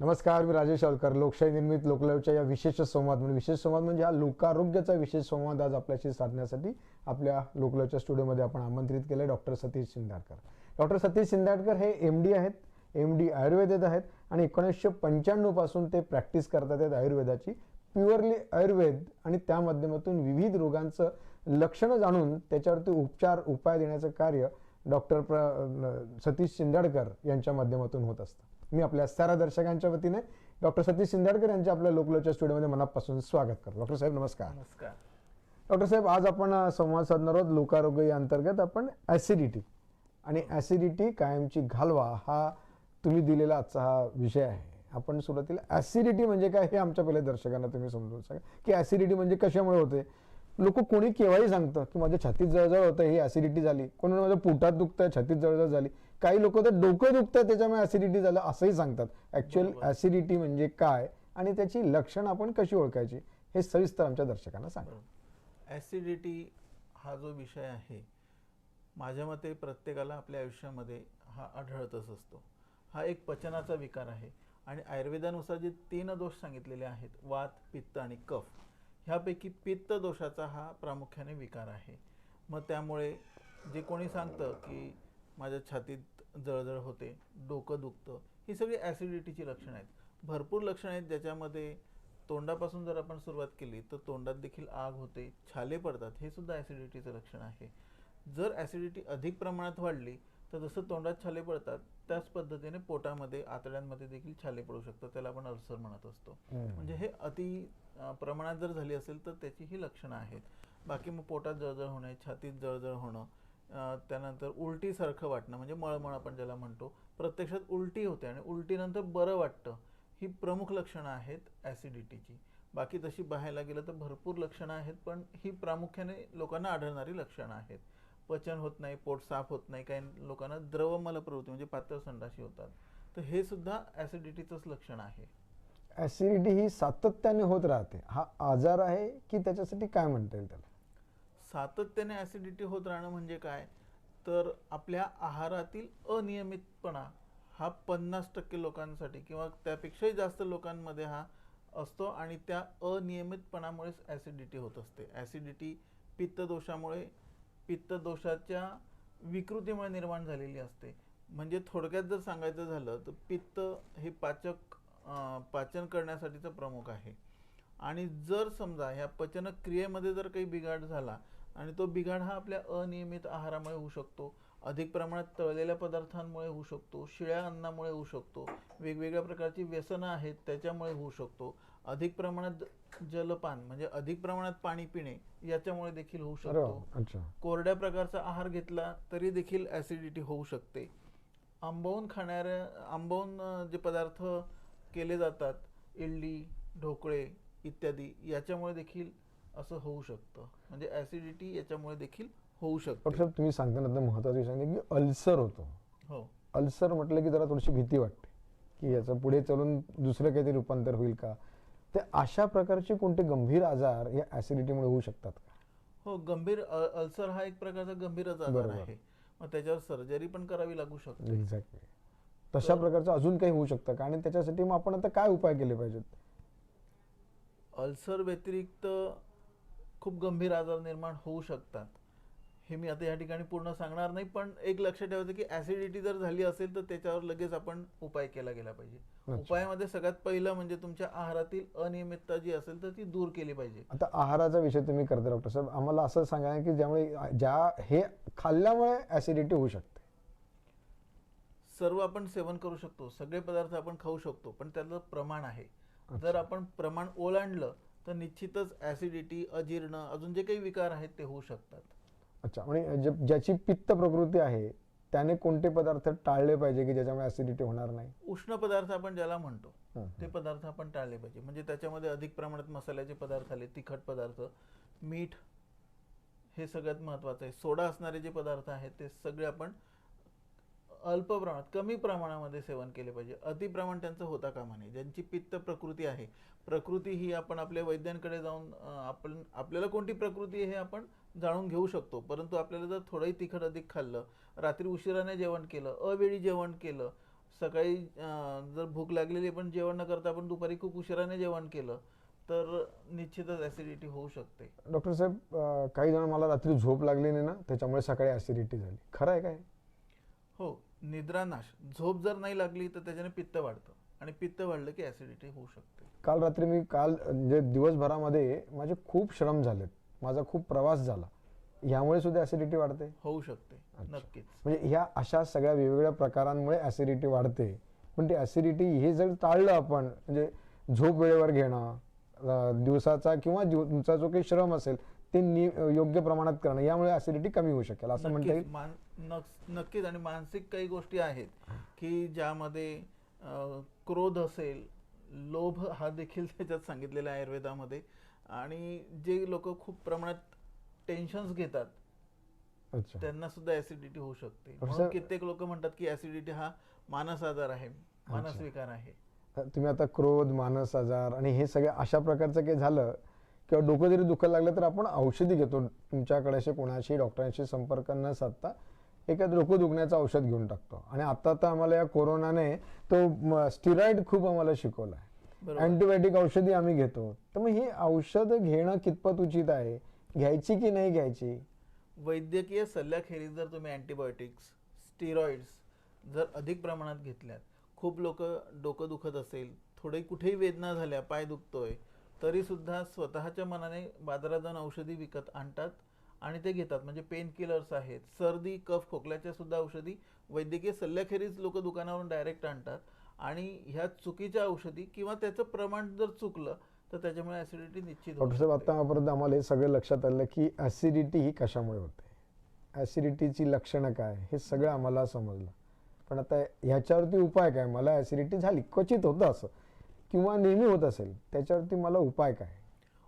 नमस्कार, मी राजेश शाळकर. लोकशाही निर्मित लोकलाईव्हच्या या विशेष संवाद म्हणजे हा लोकारोग्याचा विशेष संवाद आज आपल्याशी साधण्यासाठी आपल्या लोकलाईव्हच्या स्टुडिओमध्ये आपण आमंत्रित केले डॉक्टर सतीश शिंदाडकर. डॉक्टर सतीश शिंदाडकर हे MD आहेत, MD आयुर्वेदात आहेत आणि 1995 पासून ते प्रॅक्टिस करतात आहेत आयुर्वेदाची. प्युअरली आयुर्वेद आणि त्या माध्यमातून विविध रोगांचं लक्षणं जाणून त्याच्यावरती उपाय देण्याचं कार्य डॉक्टर सतीश शिंदाडकर यांच्या माध्यमातून होत असतं. मी आपल्या साऱ्या दर्शकांच्या वतीने डॉक्टर सतीश शिंदाडकर यांचे आपल्या लोकलाईव्हच्या स्टुडिओमध्ये मनापासून स्वागत करतो. डॉक्टर साहेब नमस्कार. नमस्कार. डॉक्टर साहेब, आज आपण संवाद साधणार आहोत लोकारोग्य या अंतर्गत. आपण ॲसिडिटी आणि ॲसिडिटी कायमची घालवा हा तुम्ही दिलेला आजचा हा विषय आहे. आपण सुरुवातीला ॲसिडिटी म्हणजे काय हे आमच्या पहिल्या दर्शकांना तुम्ही समजून सांगा की ॲसिडिटी म्हणजे कशामुळे होते. लोक कोणी केव्हाही सांगतं की माझ्या छातीत जळजळ होतं, ही ॲसिडिटी झाली. कोणी माझ्या पोटात दुखतंय, छातीत जळजळ झाली. काही लोक तर डोकं दुखतं त्याच्यामुळे ॲसिडिटी झालं असंही सांगतात. ॲक्च्युअल ॲसिडिटी म्हणजे काय आणि त्याची लक्षणं आपण कशी ओळखायची हे सविस्तर आमच्या दर्शकांना सांगा. ॲसिडिटी हा जो विषय आहे, माझ्या मते प्रत्येकाला आपल्या आयुष्यामध्ये हा आढळतच असतो. हा एक पचनाचा विकार आहे आणि आयुर्वेदानुसार जे 3 दोष सांगितलेले आहेत, वात, पित्त आणि कफ, ह्यापैकी पित्त दोषाचा हा प्रामुख्याने विकार आहे. मग त्यामुळे जे कोणी सांगतं की माझ्या छातीत जळजळ होते, डोकं दुखतं, ही सगळी ॲसिडिटीची लक्षणं आहेत. भरपूर लक्षणं आहेत ज्याच्यामध्ये तोंडापासून जर आपण सुरुवात केली तर तोंडात देखील आग होते, छाले पडतात, हे सुद्धा ॲसिडिटीचं लक्षण आहे. जर ॲसिडिटी अधिक प्रमाणात वाढली तर जसं तोंडात छाले पडतात त्याच पद्धतीने पोटामध्ये, आतड्यांमध्ये देखील छाले पडू शकतात. त्याला आपण अल्सर म्हणत असतो. म्हणजे हे अति प्रमाणात जर झाली असेल तर त्याची ही लक्षणं आहेत. बाकी मग पोटात जळजळ होणे, छातीत जळजळ होणं, त्यानंतर उलटीसारखं वाटणं म्हणजे मळमळ आपण ज्याला म्हणतो, प्रत्यक्षात उलटी होते आणि उलटीनंतर बरं वाटतं, ही प्रमुख लक्षणं आहेत ॲसिडिटीची. बाकी तशी पाहायला गेलं तर भरपूर लक्षणं आहेत, पण ही प्रामुख्याने लोकांना आढळणारी लक्षणं आहेत. पचन होत नाही, पोट साफ होत नाही, काही लोकांना द्रव मलप्रवृत्ती म्हणजे पातळ संडाशी होतात, तर हे सुद्धा ॲसिडिटीचंच लक्षण आहे. ॲसिडिटी ही सातत्याने होत राहते, हा आजार आहे की त्याच्यासाठी काय म्हणता येईल त्याला? सातत्याने ॲसिडिटी होत राहणं म्हणजे काय, तर आपल्या आहारातील अनियमितपणा हा 50% लोकांसाठी किंवा त्यापेक्षाही जास्त लोकांमध्ये हा असतो आणि त्या अनियमितपणामुळेच ॲसिडिटी होत असते. ॲसिडिटी पित्तदोषामुळे, पित्तदोषाच्या विकृतीमुळे निर्माण झालेली असते. म्हणजे थोडक्यात जर सांगायचं झालं तर पित्त हे पाचन करण्यासाठीचं प्रमुख आहे आणि जर समजा ह्या पचन क्रियेमध्ये जर काही बिघाड झाला आणि तो बिघाड हा आपल्या अनियमित आहारामुळे होऊ शकतो, अधिक प्रमाणात तळलेल्या पदार्थांमुळे होऊ शकतो, शिळ्या अन्नामुळे होऊ शकतो, वेगवेगळ्या प्रकारची व्यसनं आहेत त्याच्यामुळे होऊ शकतो, अधिक प्रमाणात जलपान म्हणजे अधिक प्रमाणात पाणी पिणे याच्यामुळे देखील होऊ शकतो, कोरड्या प्रकारचा आहार घेतला तरी देखील ॲसिडिटी होऊ शकते, आंबवून जे पदार्थ केले जातात, इडली, ढोकळे इत्यादी, याच्यामुळे देखील असं होऊ शकतं. म्हणजे ॲसिडिटी याच्यामुळे देखील होऊ शकतं. डॉक्टर तुम्ही सांगताना महत्त्वाची सांगते की अल्सर होतो. हो, अल्सर म्हटलं की जरा थोडीशी भीती वाटते की याचं पुढे चलून दुसरं काहीतरी रूपांतर होईल का. ते अशा प्रकारचे कोणते गंभीर आजार या ॲसिडिटीमुळे होऊ शकतात का? हो, गंभीर अल्सर हा एक प्रकारचा गंभीरच आजार आहे. मग त्याच्यावर सर्जरी पण करावी लागू शकते. एक्झॅक्टली. तशा प्रकारचं अजून काही होऊ शकतं का आणि त्याच्यासाठी मग आपण आता काय उपाय केले पाहिजेत? अल्सर व्यतिरिक्त खूप गंभीर आजार निर्माण होऊ शकतात, हे मी आता या ठिकाणी पूर्ण सांगणार नाही, पण एक लक्षात ठेवायचं की ॲसिडिटी जर झाली असेल तर त्याच्यावर लगेच आपण उपाय केला गेला पाहिजे. उपायामध्ये सगळ्यात पहिलं म्हणजे तुमच्या आहारातील अनियमितता जी असेल तर ती दूर केली पाहिजे. आता आहाराचा विषय तुम्ही करता डॉक्टर साहेब, आम्हाला असं सांगा की हे खाल्ल्यामुळे ॲसिडिटी होऊ शकते. सर्व आपण सेवन करू शकतो, सगळे पदार्थ आपण खाऊ शकतो, पण त्याचं प्रमाण आहे. जर आपण प्रमाण ओलांडलं तर निश्चितच ॲसिडिटी, अजीर्ण, अजून जे काही विकार आहेत ते होऊ शकतात. अच्छा, म्हणजे ज्याची पित्त प्रकृती आहे त्याने कोणते पदार्थ टाळले पाहिजे की ज्याच्यामुळे ॲसिडिटी होणार नाही? उष्ण पदार्थ आपण ज्याला म्हणतो ते पदार्थ आपण टाळले पाहिजे. म्हणजे त्याच्यामध्ये अधिक प्रमाणात मसाल्याचे पदार्थ आले, तिखट पदार्थ, मीठ हे सगळ्यात महत्त्वाचं आहे. सोडा असणारे जे पदार्थ आहेत ते सगळे आपण अल्प प्रमाणात, कमी प्रमाणामध्ये सेवन केले पाहिजे. अतिप्रमाण त्यांचं होता कामा नये. ज्यांची पित्त प्रकृती आहे, प्रकृती ही आपण आपल्या वैद्यांकडे जाऊन आपल्याला कोणती प्रकृती आहे हे आपण जाणून घेऊ शकतो. परंतु आपल्याला जर थोडंही तिखट अधिक खाल्लं, रात्री उशिराने जेवण केलं, अवेळी जेवण केलं, सकाळी जर भूक लागलेली पण जेवण न करता आपण दुपारी खूप उशिराने जेवण केलं तर निश्चितच ऍसिडिटी होऊ शकते. डॉक्टर साहेब, काही जण मला रात्री झोप लागली नाही ना त्याच्यामुळे सकाळी ॲसिडिटी झाली, खरं आहे काय? हो, निद्रानाश, झोप जर नाही लागली तर त्याच्याने पित्त वाढतं आणि पित्त वाढलं की ऍसिडिटी होऊ शकते. काल म्हणजे दिवसभरामध्ये माझे खूप श्रम झालेत, माझा खूप प्रवास झाला, यामुळे सुद्धा ॲसिडिटी वाढते? होऊ शकते, अच्छा. नक्कीच. म्हणजे ह्या अशा सगळ्या वेगवेगळ्या प्रकारांमुळे ॲसिडिटी वाढते. पण ती ॲसिडिटी हे जर टाळलं आपण, म्हणजे झोप वेळेवर घेणं, दिवसाचा किंवा तुमचा जो काही श्रम असेल ते योग्य प्रमाणात करणं, यामुळे ॲसिडिटी कमी होऊ शकेल असं म्हणता येईल. नक्कीच. आणि मानसिक काही गोष्टी आहेत की ज्यामध्ये क्रोध असेल, लोभ हा देखील त्याच्यात सांगितलेला आहे आयुर्वेदामध्ये. आणि जे लोक खूप प्रमाणात टेन्शन्स घेतात अच्छा. त्यांना सुद्धा ऍसिडिटी होऊ शकते. असं- म्हणून कित्येक लोक म्हणतात की ऍसिडिटी हा मानस आजार आहे, मानस विकार आहे. तुम्ही आता क्रोध, मानस आजार आणि हे सगळे अशा प्रकारचं काही झालं किंवा डोकं जरी दुखायला लागलं तर आपण औषधी घेतो. तुमच्याकडे असे कोणाशी डॉक्टरांशी संपर्क न साधता एखादं डोकं दुखण्याचं औषध घेऊन टाकतो. आणि आता तर आम्हाला या कोरोनाने तो स्टिरॉइड खूप आम्हाला शिकवला आहे. बरोबर. अँटीबायोटिक औषधी आम्ही घेतो. तर मग ही औषधं घेणं कितपत उचित आहे, घ्यायची की नाही घ्यायची? वैद्यकीय सल्ल्याखेरीज जर तुम्ही अँटीबायोटिक्स, स्टिरॉइड्स जर अधिक प्रमाणात घेतल्यात, खूप लोक डोकं दुखत असेल, थोडी कुठेही वेदना झाल्या, पाय दुखतोय, तरी सुद्धा स्वतःच्या मनाने बाजारात जाऊन औषधी विकत आणतात आणि ते घेतात. म्हणजे पेन किलर्स आहेत, सर्दी, कफ, खोकल्याच्या सुद्धा औषधी वैद्यकीय सल्ल्याखेरीज लोक दुकानावरून डायरेक्ट आणतात. आणि ह्या चुकीच्या औषधी किंवा त्याचं प्रमाण जर चुकलं तर त्याच्यामुळे ऍसिडिटी निश्चित होऊ डॉक्टर साहेब, शकते. आतापर्यंत आम्हाला हे सगळं लक्षात आलं की ॲसिडिटी ही कशामुळे होते, ॲसिडिटीची लक्षणं काय, हे सगळं आम्हाला समजलं. पण आता ह्याच्यावरती उपाय काय? मला ॲसिडिटी झाली, क्वचित होतं असं किंवा नेहमी होत असेल, त्याच्यावरती मला उपाय काय?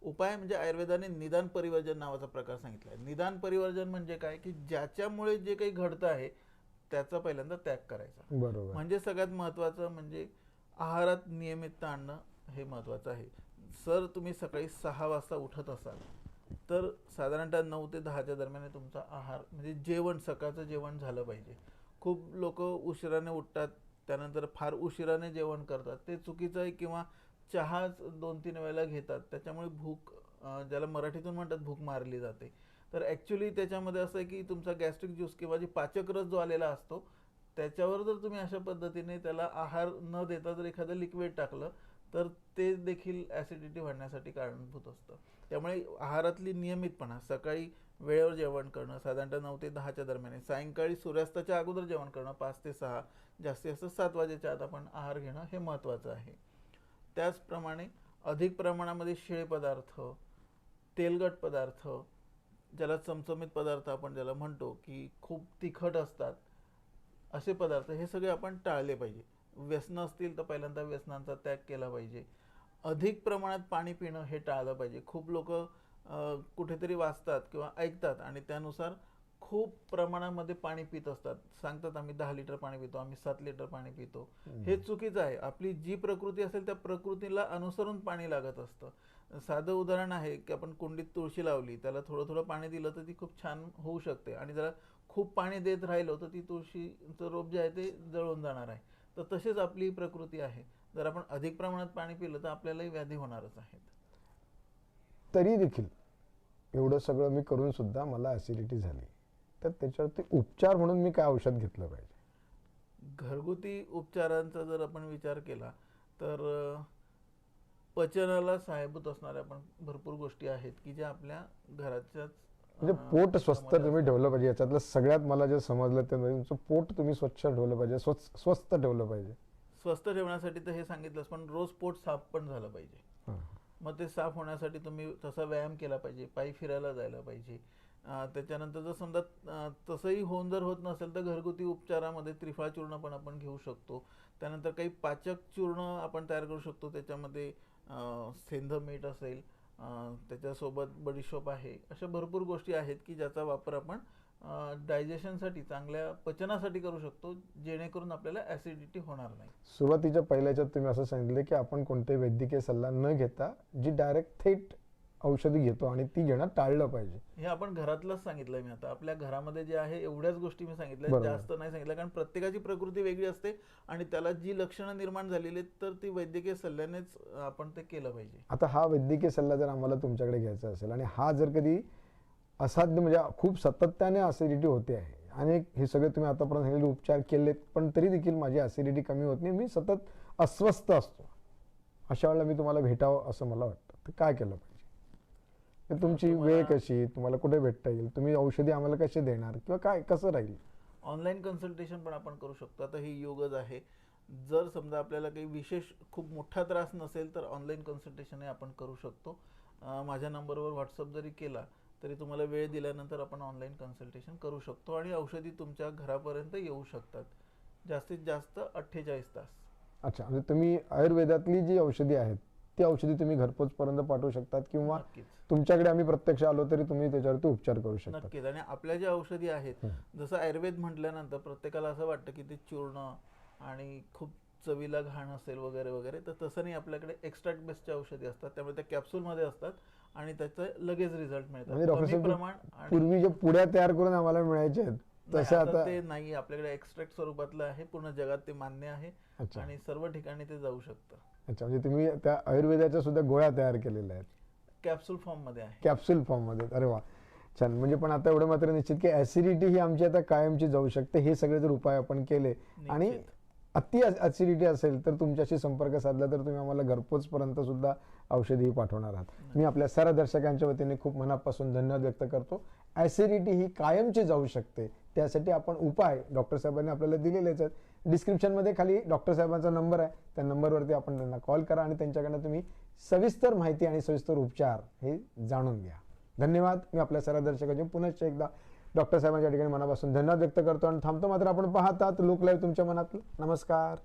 उपाय म्हणजे आयुर्वेदाने निदान परिवर्जन नावाचा प्रकार सांगितला आहे. निदान परिवर्जन म्हणजे काय की ज्याच्यामुळे जे काही घडतं आहे त्याचा पहिल्यांदा त्याग करायचा. बरोबर. म्हणजे सगळ्यात महत्त्वाचं म्हणजे आहारात नियमितता आणणं हे महत्त्वाचं आहे. सर तुम्ही सकाळी 6 वाजता उठत असाल तर साधारणतः 9 ते 10च्या दरम्यान तुमचा आहार म्हणजे जेवण, सकाळचं जेवण झालं पाहिजे. खूप लोक उशिराने उठतात, त्यानंतर फार उशिराने जेवण करतात, ते चुकीचं आहे. किंवा चहा 2-3 वेळेला घेतात, त्याच्यामुळे भूक, ज्याला मराठीतून म्हणतात भूक मारली जाते. तर ॲक्च्युली त्याच्यामध्ये असं आहे की तुमचा गॅस्ट्रिक ज्यूस किंवा जे पाचक रस जो आलेला असतो त्याच्यावर जर तुम्ही अशा पद्धतीने त्याला आहार न देता जर एखादं लिक्विड टाकलं तर ते देखील ॲसिडिटी वाढण्यासाठी कारणीभूत असतं. त्यामुळे आहारातली नियमितपणा, सकाळी वेळेवर जेवण करणं साधारणतः 9 ते 10च्या दरम्यान, सायंकाळी सूर्यास्ताच्या अगोदर जेवण करणं 5 ते 6, जास्तीत जास्त 7 वाजेच्या आत आपण आहार घेणं हे महत्त्वाचं आहे. त्याचप्रमाणे अधिक प्रमाणामध्ये शिळे पदार्थ, तेलकट पदार्थ, ज्याला चमचमीत पदार्थ आपण ज्याला म्हणतो की खूप तिखट असतात, असे पदार्थ हे सगळे आपण टाळले पाहिजे. व्यसनं असतील तर पहिल्यांदा व्यसनांचा त्याग केला पाहिजे. अधिक प्रमाणात पाणी पिणं हे टाळलं पाहिजे. खूप लोक कुठेतरी वाचतात किंवा ऐकतात आणि त्यानुसार खूप प्रमाणामध्ये पाणी पित असतात. सांगतात आम्ही 10 लिटर पाणी पितो, आम्ही 7 लिटर पाणी पितो. हे चुकीचं आहे. आपली जी प्रकृती असेल त्या प्रकृतीला अनुसरून पाणी लागत असतं. साधं उदाहरण आहे की आपण कुंडीत तुळशी लावली, त्याला थोडं थोडं पाणी दिलं तर ती खूप छान होऊ शकते. आणि जरा खूप पाणी देत राहिलो तर ती तुळशीचं रोप जे आहे ते जळून जाणार आहे. तर तसेच आपली प्रकृती आहे. जर आपण अधिक प्रमाणात पाणी पिलं तर आपल्यालाही व्याधी होणारच आहेत. तरी देखील एवढं सगळं मी करून सुद्धा मला ॲसिडिटी झाली, तर त्याच्यावरती उपचार म्हणून मी काय औषध घेतलं पाहिजे? घरगुती उपचारांचा जर आपण विचार केला तर पचनाला सहाय्यभूत असणाऱ्या पण भरपूर गोष्टी आहेत की ज्या आपल्या घराच्याच म्हणजे पोट स्वस्थ तुम्ही ठेवलं पाहिजे. याच्यातलं सगळ्यात मला जे समजलं ते म्हणजे तुमचं पोट तुम्ही स्वच्छ ठेवलं पाहिजे, स्वस्थ ठेवलं पाहिजे. स्वस्थ ठेवण्यासाठी तर हे सांगितलंच, पण रोज पोट साफ पण झालं पाहिजे. मग ते साफ होण्यासाठी तुम्ही तसा व्यायाम केला पाहिजे, पायी फिरायला जायला पाहिजे. त्याच्यानंतर जर समजा तसंही होऊन जर होत नसेल तर घरगुती उपचारामध्ये त्रिफळा चूर्ण पण आपण घेऊ शकतो. त्यानंतर काही पाचक चूर्ण आपण तयार करू शकतो. त्याच्यामध्ये सेंधं मीठ असेल, त्याच्यासोबत बडीशोप आहे, अशा भरपूर गोष्टी आहेत की ज्याचा वापर आपण डायजेशनसाठी, चांगल्या पचनासाठी करू शकतो, जेणेकरून आपल्याला ॲसिडिटी होणार नाही. सुरुवातीच्या पहिल्याच्यात तुम्ही असं सांगितलं की आपण कोणतेही वैद्यकीय सल्ला न घेता जी डायरेक्ट थेट औषधी घेतो आणि ती घेणं टाळलं पाहिजे. हे आपण घरातलंच सांगितलंय मी आता. आपल्या घरामध्ये जे आहे एवढ्याच गोष्टी मी सांगितल्या, बरोबर. जास्त नाही सांगितलं, कारण प्रत्येकाची प्रकृती वेगळी असते आणि त्याला जी लक्षणं निर्माण झालेली आहेत तर ती वैद्यकीय सल्ल्यानेच आपण ते केलं पाहिजे. आता हा वैद्यकीय सल्ला जर आम्हाला तुमच्याकडे घ्यायचा असेल आणि हा जर कधी असाध्य म्हणजे खूप सातत्याने ॲसिडिटी होते आहे आणि हे सगळे तुम्ही आतापर्यंत सांगितले उपचार केलेत पण तरी देखील माझी ॲसिडिटी कमी होत नाही, मी सतत अस्वस्थ असतो, अशा वेळेला मी तुम्हाला भेटावं असं मला वाटतं, तर काय केलं पाहिजे? तर तुमची वेळ कशी, तुम्हाला कुठे भेटता येईल, तुम्ही औषधी आम्हाला कसे देणार किंवा काय कसं राहील? ऑनलाईन कन्सल्टेशन पण आपण करू शकतो. आता ही योगच आहे. जर समजा आपल्याला काही विशेष खूप मोठा त्रास नसेल तर ऑनलाईन कन्सल्टेशन आपण करू शकतो. माझ्या नंबरवर व्हॉट्सअप जरी केला तरी तुम्हाला वेळ दिल्यानंतर आपण ऑनलाईन कन्सल्टेशन करू शकतो आणि औषधी तुमच्या घरापर्यंत येऊ शकतात. जास्तीत जास्त 48 तास. अच्छा, म्हणजे तुम्ही आयुर्वेदातली जी औषधी आहेत ती औषधी तुम्ही घरपोचपर्यंत पाठवू शकतात किंवा नक्कीच. तुमच्याकडे आम्ही प्रत्यक्ष आलो तरी तुम्ही त्याच्यावरती उपचार करू शकता. नक्कीच. आणि आपल्या ज्या औषधी आहेत, जसं आयुर्वेद म्हटल्यानंतर प्रत्येकाला असं वाटतं की ते चूर्ण आणि खूप चवीला घाण असेल वगैरे वगैरे, तर तसं नाही. आपल्याकडे एक्स्ट्रॅक्ट बेस्डच्या औषधी असतात, त्यामुळे त्या कॅप्सूलमध्ये असतात आणि त्याचं लगेच रिझल्ट म्हणजे मिळतात. डॉक्टर कमी साहेब प्रमाण आणि पूर्वी जे पुड्या तयार करून आम्हाला मिळायचे आहेत नाही, तसे आता आता ते नाही. आपल्याकडे एक्स्ट्रॅक्ट स्वरूपातलं आहे. पूर्ण जगात ते मान्य आहे अच्छा. आणि सर्व ठिकाणी ते जाऊ शकतं. अच्छा, म्हणजे तुम्ही त्या आयुर्वेदाच्या सुद्धा गोळ्या तयार केलेल्या आहेत कॅप्सूल फॉर्म मध्ये आहे. कॅप्सूल फॉर्म मध्ये. अरे वा, छान. म्हणजे पण आता एवढं मात्र निश्चित की ऍसिडिटी ही आमची आता कायमची जाऊ शकते, हे सगळे जर उपाय आपण केले आणि निश्चित. अति ऍसिडिटी असेल तर तुमच्याशी संपर्क साधला तर तुम्ही आम्हाला घरपोच पर्यंत सुद्धा औषधी पाठवणार आहात. मी आपल्या सर्व दर्शकांच्या वतीने खूप मनापासून धन्यवाद व्यक्त करतो. ऍसिडिटी ही कायमची जाऊ शकते, त्यासाठी आपण उपाय डॉक्टर साहेबांनी आपल्याला दिलेलेच आहेत. डिस्क्रिप्शनमध्ये खाली डॉक्टर साहेबांचा नंबर आहे, त्या नंबरवरती आपण त्यांना कॉल करा आणि त्यांच्याकडनं तुम्ही सविस्तर माहिती आणि सविस्तर उपचार हे जाणून घ्या. धन्यवाद. मी आपल्या सर्व दर्शकांचे पुन्हा एकदा डॉक्टर साहेबांच्या ठिकाणी मनापासून धन्यवाद व्यक्त करतो आणि थांबतो. मात्र आपण पाहतात लोक लाईव्ह तुमच्या मनातलं. नमस्कार.